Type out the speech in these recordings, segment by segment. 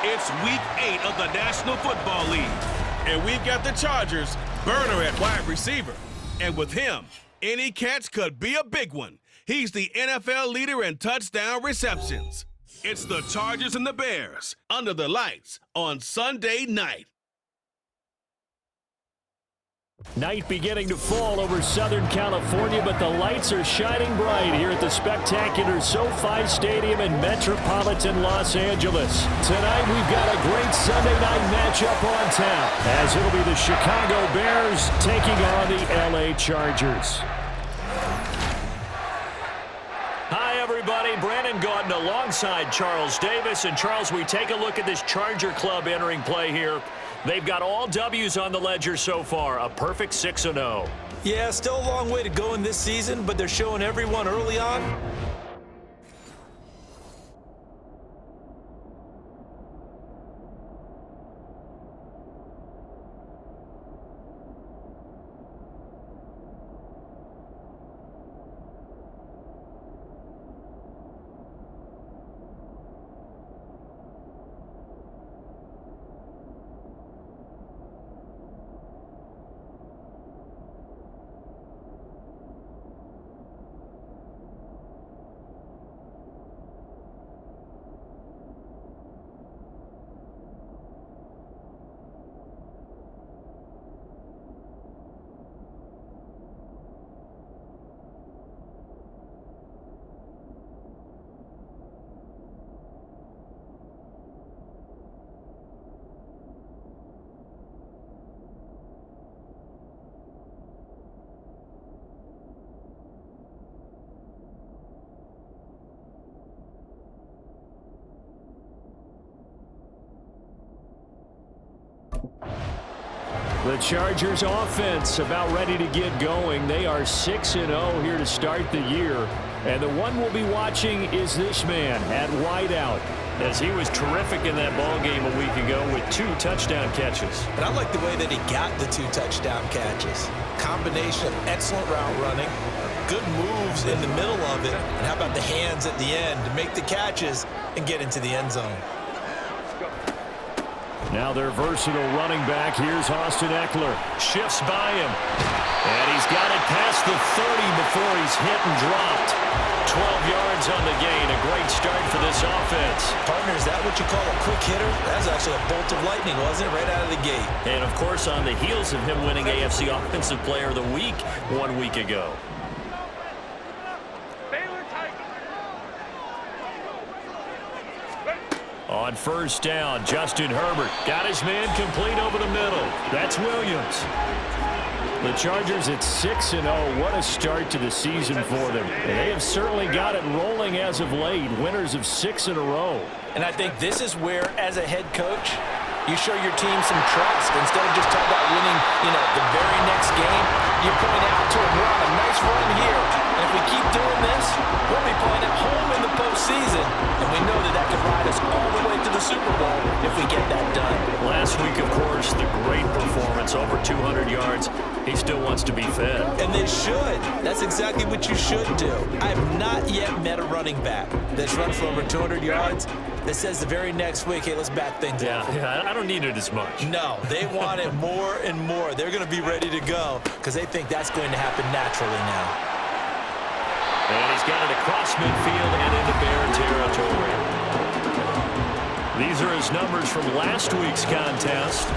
It's Week 8 of the National Football League. And we've got the Chargers' burner at wide receiver. And with him, any catch could be a big one. He's the NFL leader in touchdown receptions. It's the Chargers and the Bears under the lights on Sunday night. Night beginning to fall over Southern California, but the lights are shining bright here at the spectacular SoFi Stadium in metropolitan Los Angeles. Tonight we've got a great Sunday night matchup on tap, as it'll be the Chicago Bears taking on the LA Chargers. Hi, everybody. Brandon Gautin alongside Charles Davis. And, Charles, we take a look at this Charger club entering play here. They've got all W's on the ledger so far, a perfect 6-0. Yeah, still a long way to go in this season, but they're showing everyone early on. The Chargers offense about ready to get going. They are 6-0 here to start the year. And the one we'll be watching is this man at wideout, as he was terrific in that ball game a week ago with 2 touchdown catches. And I like the way that he got the 2 touchdown catches. Combination of excellent route running, good moves in the middle of it, and how about the hands at the end to make the catches and get into the end zone. Now their versatile running back. Here's Austin Eckler. Shifts by him. And he's got it past the 30 before he's hit and dropped. 12 yards on the gain. A great start for this offense. Partner, is that what you call a quick hitter? That was actually a bolt of lightning, wasn't it? Right out of the gate. And, of course, on the heels of him winning AFC Offensive Player of the Week 1 week ago. On first down, Justin Herbert got his man complete over the middle. That's Williams. The Chargers at 6-0. What a start to the season for them. And they have certainly got it rolling as of late. Winners of 6 in a row. And I think this is where, as a head coach, you show your team some trust. Instead of just talking about winning, the very next game, you point out to them, we're on a nice run here. And if we keep doing this, we'll be playing at home in the postseason. And we know that could ride us all the way to the Super Bowl if we get that done. Last week, of course, the great performance, over 200 yards. He still wants to be fed. And they should. That's exactly what you should do. I have not yet met a running back that's run for over 200 yards that says the very next week, hey, let's back things up. Yeah, I don't need it as much. No, they want it more and more. They're going to be ready to go because they think that's going to happen naturally now. And he's got it across midfield and into Bear territory. These are his numbers from last week's contest.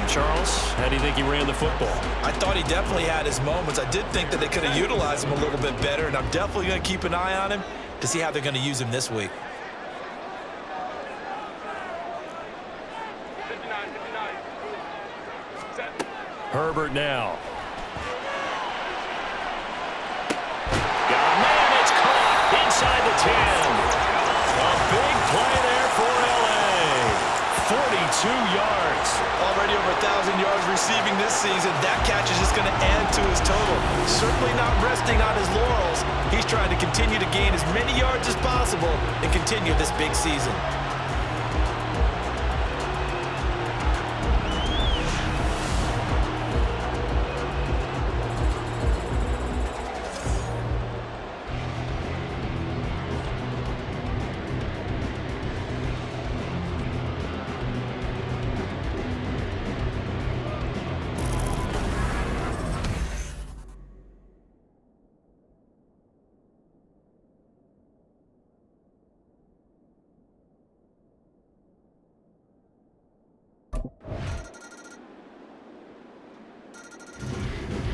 Charles, how do you think he ran the football? I thought he definitely had his moments. I did think that they could have utilized him a little bit better, and I'm definitely going to keep an eye on him to see how they're going to use him this week. Herbert now. Got a man, it's caught inside the 10. A big play there for LA. 42 yards. Already over 1,000 yards receiving this season. That catch is just going to add to his total. Certainly not resting on his laurels. He's trying to continue to gain as many yards as possible and continue this big season.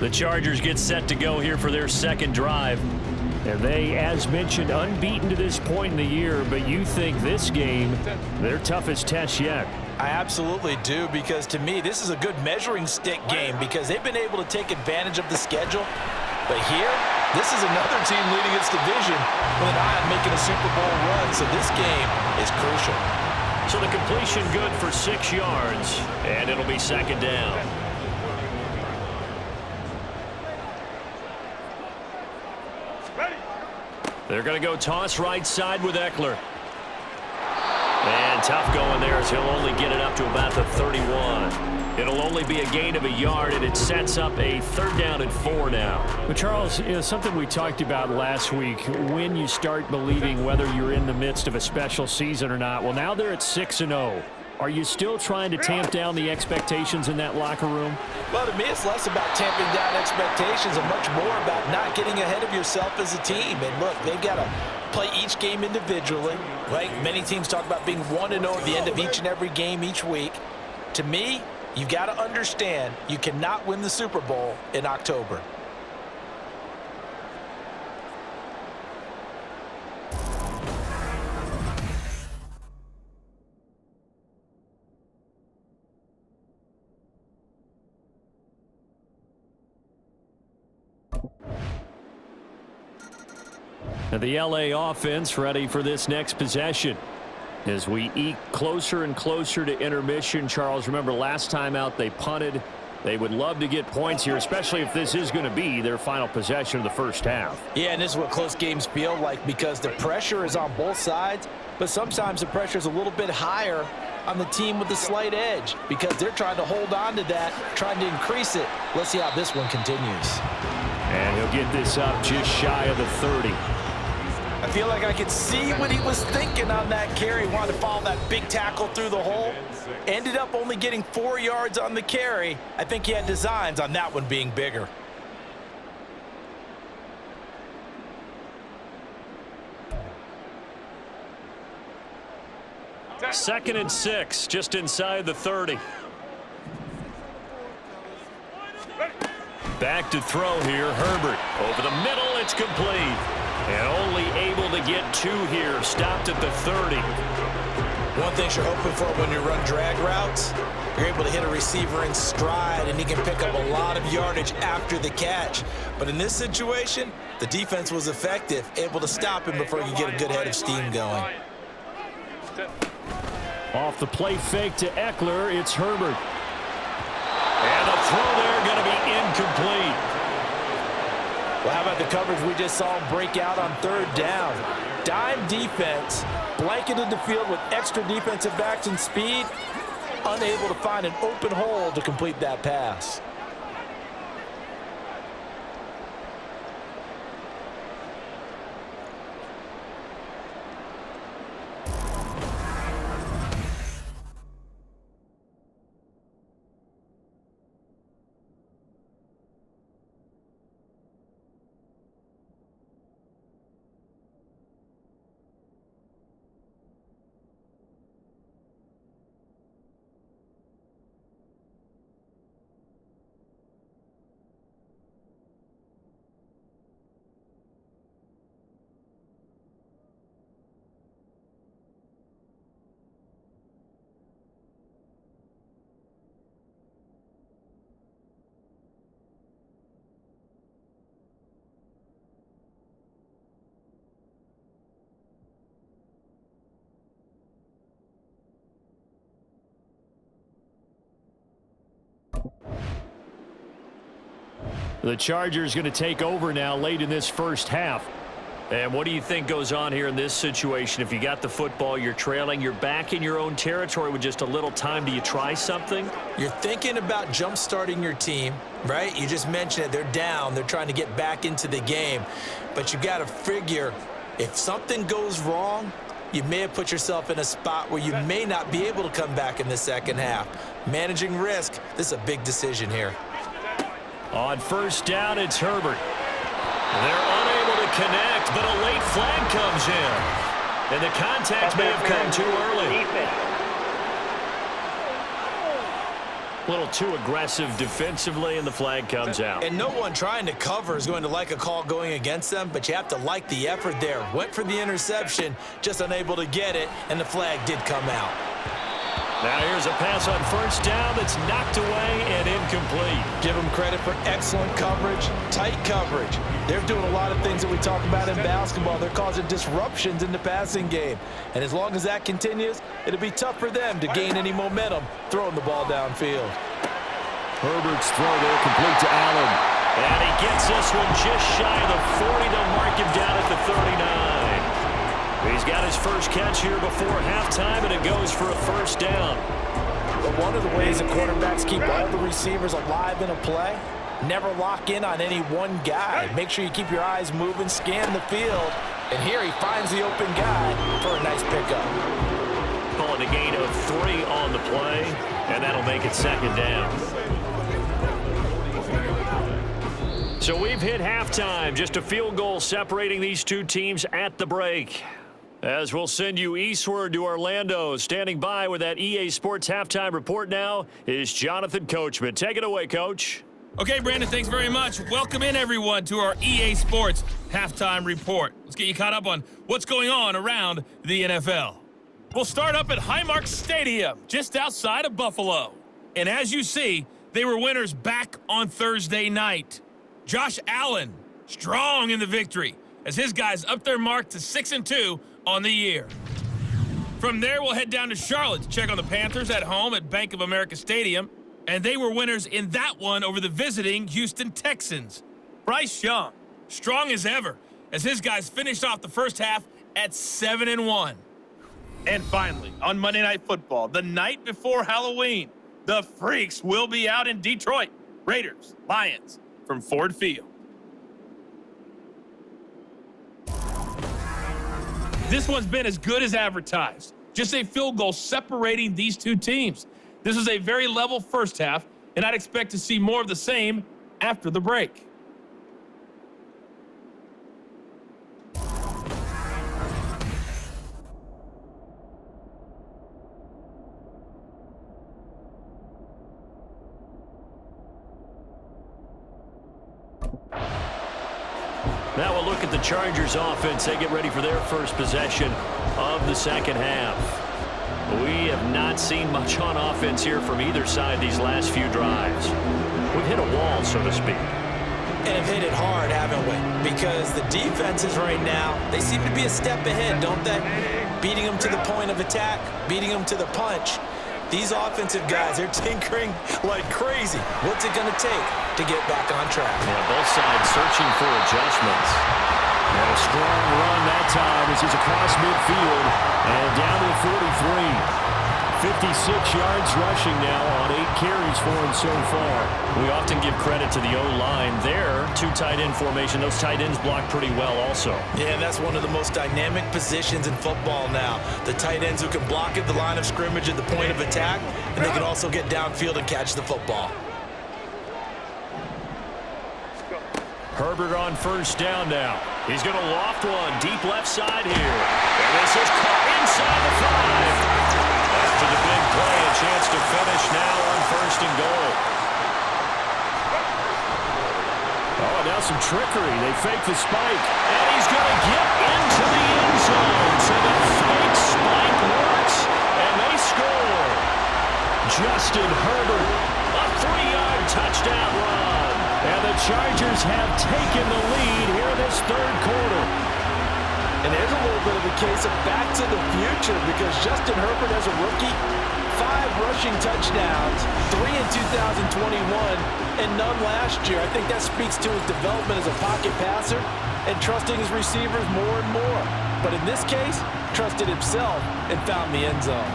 The Chargers get set to go here for their second drive. And they, as mentioned, unbeaten to this point in the year, but you think this game, their toughest test yet. I absolutely do, because to me, this is a good measuring stick game because they've been able to take advantage of the schedule. But here, this is another team leading its division with an eye on making a Super Bowl run, so this game is crucial. So the completion good for 6 yards, and it'll be second down. They're going to go toss right side with Eckler. And tough going there as he'll only get it up to about the 31. It'll only be a gain of a yard, and it sets up a 3rd down and 4 now. But Charles, something we talked about last week, when you start believing whether you're in the midst of a special season or not. Well, now they're at 6-0. Are you still trying to tamp down the expectations in that locker room? Well, to me, it's less about tamping down expectations and much more about not getting ahead of yourself as a team. And look, they've got to play each game individually, right? Many teams talk about being 1-0 at the end of each and every game each week. To me, you've got to understand you cannot win the Super Bowl in October. Now the LA offense ready for this next possession. As we eke closer and closer to intermission, Charles, remember last time out they punted. They would love to get points here, especially if this is going to be their final possession of the first half. Yeah, and this is what close games feel like because the pressure is on both sides, but sometimes the pressure is a little bit higher on the team with the slight edge because they're trying to hold on to that, trying to increase it. Let's see how this one continues. And he'll get this up just shy of the 30. I feel like I could see what he was thinking on that carry. Wanted to follow that big tackle through the hole. Ended up only getting 4 yards on the carry. I think he had designs on that one being bigger. Second and 6, just inside the 30. Back to throw here, Herbert. Over the middle, it's complete. And only able to get 2 here, stopped at the 30. One thing you're hoping for when you run drag routes, you're able to hit a receiver in stride, and he can pick up a lot of yardage after the catch. But in this situation, the defense was effective, able to stop him before you get a good head of steam going. Off the play fake to Eckler, it's Herbert. And the throw there going to be incomplete. Well, how about the coverage we just saw him break out on 3rd down? Dime defense, blanketed the field with extra defensive backs and speed, unable to find an open hole to complete that pass. The Chargers going to take over now late in this first half. And what do you think goes on here in this situation? If you got the football, you're trailing, you're back in your own territory with just a little time. Do you try something? You're thinking about jump-starting your team, right? You just mentioned it. They're down. They're trying to get back into the game. But you got to figure if something goes wrong, you may have put yourself in a spot where you may not be able to come back in the second half. Managing risk, this is a big decision here. On 1st down, it's Herbert. They're unable to connect, but a late flag comes in. And the contact may have come too early. A little too aggressive defensively, and the flag comes out. And no one trying to cover is going to like a call going against them, but you have to like the effort there. Went for the interception, just unable to get it, and the flag did come out. Now here's a pass on first down that's knocked away and incomplete. Give them credit for excellent coverage, tight coverage. They're doing a lot of things that we talk about in basketball. They're causing disruptions in the passing game. And as long as that continues, it'll be tough for them to gain any momentum throwing the ball downfield. Herbert's throw there complete to Allen. And he gets this one just shy of the 40. They'll mark him down at the 39. He's got his first catch here before halftime, and it goes for a first down. But one of the ways that quarterbacks keep all the receivers alive in a play, never lock in on any one guy. Make sure you keep your eyes moving, scan the field, and here he finds the open guy for a nice pickup. Calling a gain of 3 on the play, and that'll make it second down. So we've hit halftime, just a field goal separating these two teams at the break. As we'll send you eastward to Orlando, standing by with that EA Sports halftime report now is Jonathan Coachman. Take it away, Coach. Okay, Brandon, thanks very much. Welcome in, everyone, to our EA Sports halftime report. Let's get you caught up on what's going on around the NFL. We'll start up at Highmark Stadium, just outside of Buffalo. And as you see, they were winners back on Thursday night. Josh Allen, strong in the victory, as his guys up their mark to 6-2 on the year. From there, we'll head down to Charlotte to check on the Panthers at home at Bank of America Stadium. And they were winners in that one over the visiting Houston Texans. Bryce Young, strong as ever, as his guys finished off the first half at 7-1. And finally, on Monday Night Football, the night before Halloween, the Freaks will be out in Detroit. Raiders, Lions, from Ford Field. This one's been as good as advertised. Just a field goal separating these two teams. This was a very level first half, and I'd expect to see more of the same after the break. Now we'll look at the Chargers offense. They get ready for their first possession of the second half. We have not seen much on offense here from either side these last few drives. We've hit a wall, so to speak. And have hit it hard, haven't we? Because the defenses right now, they seem to be a step ahead, don't they? Beating them to the point of attack, beating them to the punch. These offensive guys, they're tinkering like crazy. What's it going to take to get back on track? Yeah, both sides searching for adjustments. And a strong run that time as he's across midfield and down to the 43. 56 yards rushing now on 8 carries for him so far. We often give credit to the O-line there. 2 tight end formation. Those tight ends block pretty well also. Yeah, that's one of the most dynamic positions in football now. The tight ends who can block at the line of scrimmage at the point of attack, and they can also get downfield and catch the football. Herbert on first down now. He's going to loft one deep left side here. And this is caught inside the 5. After the big play, a chance to finish now on first and goal. Oh, now some trickery. They fake the spike. And he's going to get into the end zone. So the fake spike works, and they score. Justin Herbert, a 3-yard touchdown run. And the Chargers have taken the lead here in this third quarter. And there's a little bit of a case of back to the future because Justin Herbert as a rookie, 5 rushing touchdowns, 3 in 2021, and none last year. I think that speaks to his development as a pocket passer and trusting his receivers more and more. But in this case, trusted himself and found the end zone.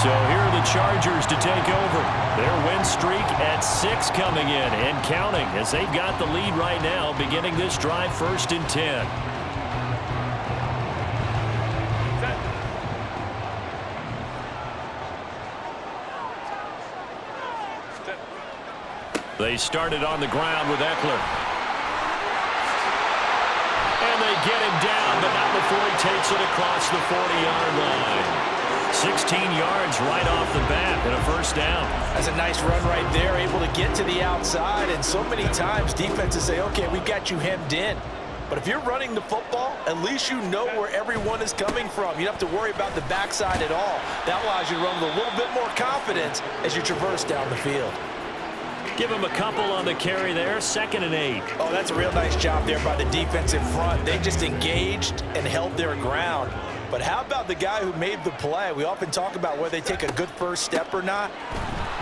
So here are the Chargers to take over. Their win streak at 6 coming in and counting as they've got the lead right now beginning this drive 1st and 10. They started on the ground with Eckler. And they get him down, but not before he takes it across the 40-yard line. 16 yards right off the bat and a first down. That's a nice run right there, able to get to the outside. And so many times defenses say, okay, we got you hemmed in. But if you're running the football, at least you know where everyone is coming from. You don't have to worry about the backside at all. That allows you to run with a little bit more confidence as you traverse down the field. Give him a couple on the carry there, 2nd and 8. Oh, that's a real nice job there by the defensive front. They just engaged and held their ground. But how about the guy who made the play? We often talk about whether they take a good first step or not.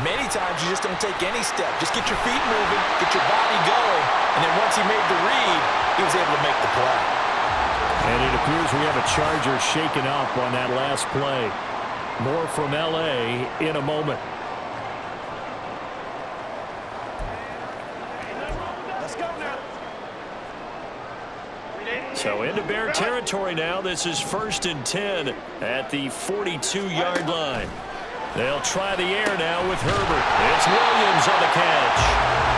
Many times you just don't take any step. Just get your feet moving, get your body going, and then once he made the read, he was able to make the play. And it appears we have a Charger shaken up on that last play. More from L.A. in a moment. So into Bear territory now. This is 1st and 10 at the 42-yard line. They'll try the air now with Herbert. It's Williams on the catch.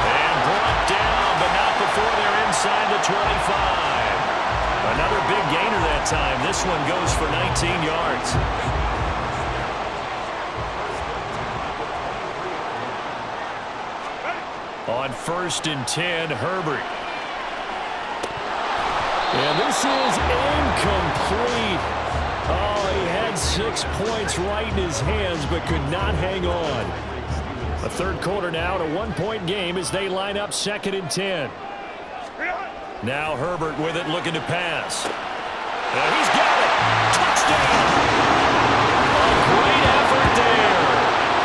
And brought down, but not before they're inside the 25. Another big gainer that time. This one goes for 19 yards. On 1st and 10, Herbert. And this is incomplete. Oh, he had 6 points right in his hands, but could not hang on. The third quarter now, a 1-point game as they line up 2nd and 10. Now Herbert with it, looking to pass. And he's got it. Touchdown. A great effort there.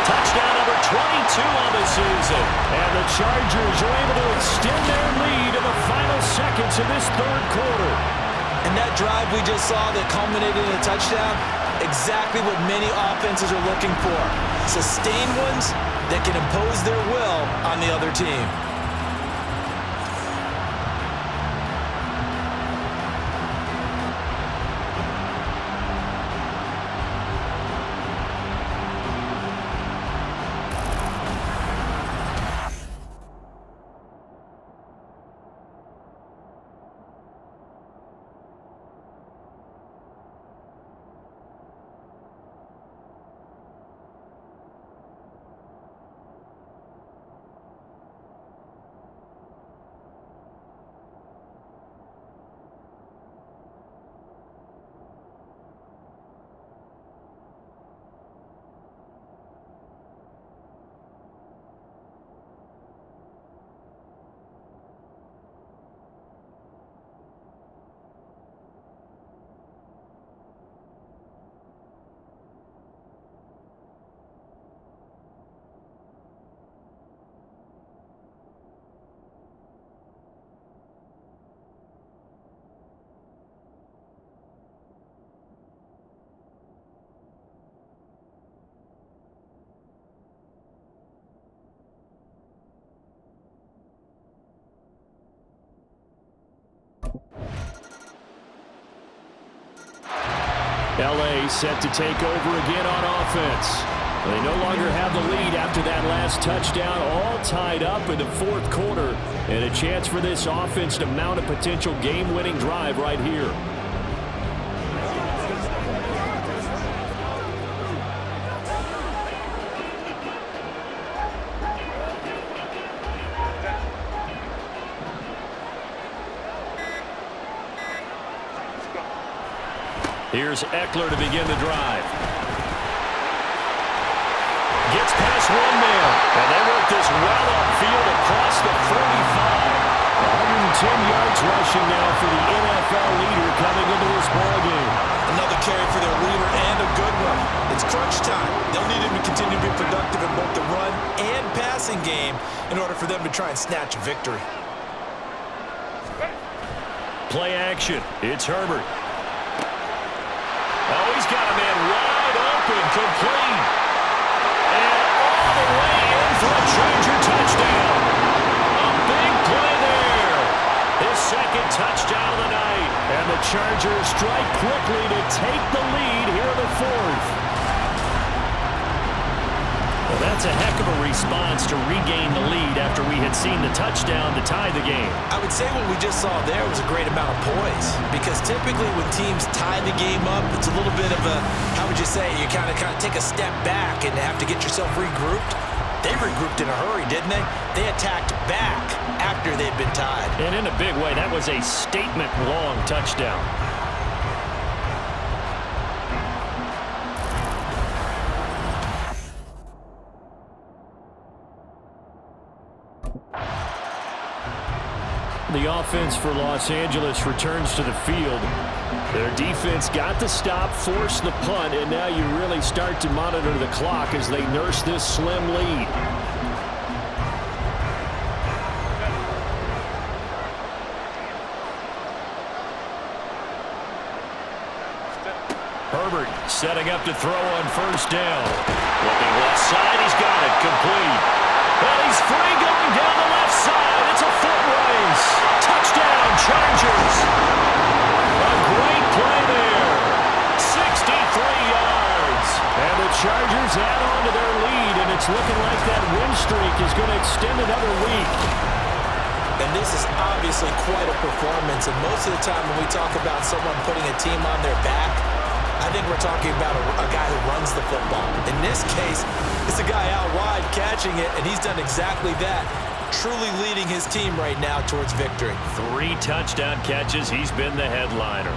Touchdown number 22 on the season. And the Chargers are able to extend their lead in the final seconds of this third quarter. And that drive we just saw that culminated in a touchdown, exactly what many offenses are looking for. Sustained ones that can impose their will on the other team. L.A. set to take over again on offense. They no longer have the lead after that last touchdown, all tied up in the fourth quarter, and a chance for this offense to mount a potential game-winning drive right here. Here's Eckler to begin the drive. Gets past one man, and they work this well upfield across the 45. 110 yards rushing now for the NFL leader coming into this ballgame. Another carry for their leader and a good one. It's crunch time. They'll need him to continue to be productive in both the run and passing game in order for them to try and snatch a victory. Play action. It's Herbert. Oh, he's got a man wide open, complete. touchdown of the night. And the Chargers strike quickly to take the lead here in the fourth. Well, that's a heck of a response to regain the lead after we had seen the touchdown to tie the game. I would say what we just saw there was a great amount of poise, because typically when teams tie the game up, it's a little bit of a, how would you say, you kind of take a step back and have to get yourself regrouped. They regrouped in a hurry, didn't they? They attacked back after they'd been tied. And in a big way, that was a statement-long touchdown. The offense for Los Angeles returns to the field. Their defense got the stop, forced the punt, and now you really start to monitor the clock as they nurse this slim lead. Herbert setting up to throw on first down. Looking left side, he's got it, complete. And he's free going down the left side. It's a foot race. Touchdown, Chargers. A great play there. 63 yards. And the Chargers add on to their lead, and it's looking like that win streak is going to extend another week. And this is obviously quite a performance, and most of the time when we talk about someone putting a team on their back, I think we're talking about a guy who runs the football. In this case, it's a guy out wide catching it, and he's done exactly that, truly leading his team right now towards victory. 3 touchdown catches. He's been the headliner.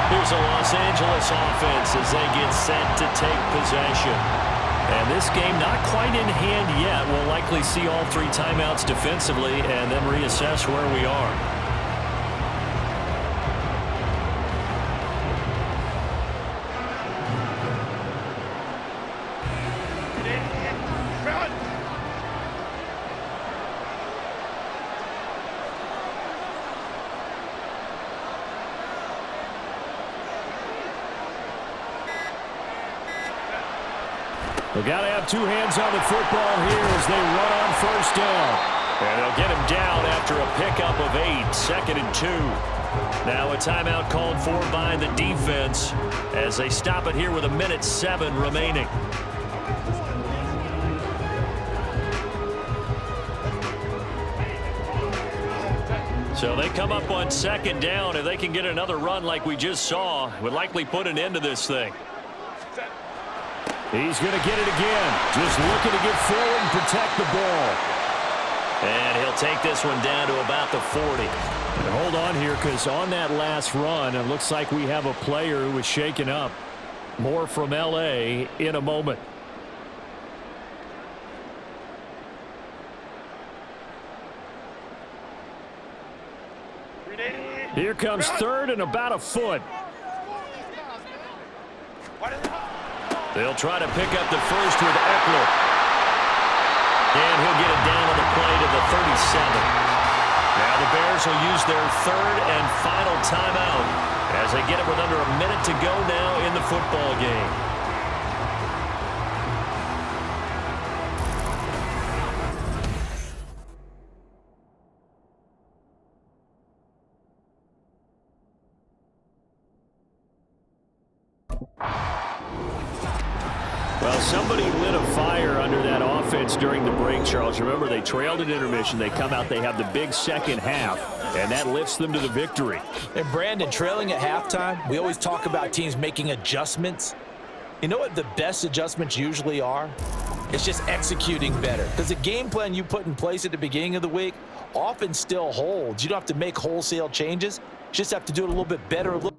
Here's a Los Angeles offense as they get set to take possession. And this game not quite in hand yet. We'll likely see all 3 timeouts defensively and then reassess where we are. They've got to have 2 hands on the football here as they run on first down. And they'll get him down after a pickup of 8, 2nd and 2. Now a timeout called for by the defense as they stop it here with 1:07 remaining. So they come up on 2nd down. If they can get another run like we just saw, would likely put an end to this thing. He's going to get it again. Just looking to get forward and protect the ball. And he'll take this one down to about the 40. And hold on here, because on that last run, it looks like we have a player who was shaken up. More from L.A. in a moment. Here comes 3rd and about a foot. They'll try to pick up the first with Eckler. And he'll get it down on the play to the 37. Now the Bears will use their 3rd and final timeout as they get it with under a minute to go now in the football game. Well, somebody lit a fire under that offense during the break, Charles. Remember, they trailed at intermission. They come out, they have the big second half, and that lifts them to the victory. And Brandon, trailing at halftime, we always talk about teams making adjustments. You know what the best adjustments usually are? It's just executing better. Because the game plan you put in place at the beginning of the week often still holds. You don't have to make wholesale changes. You just have to do it a little bit better, a little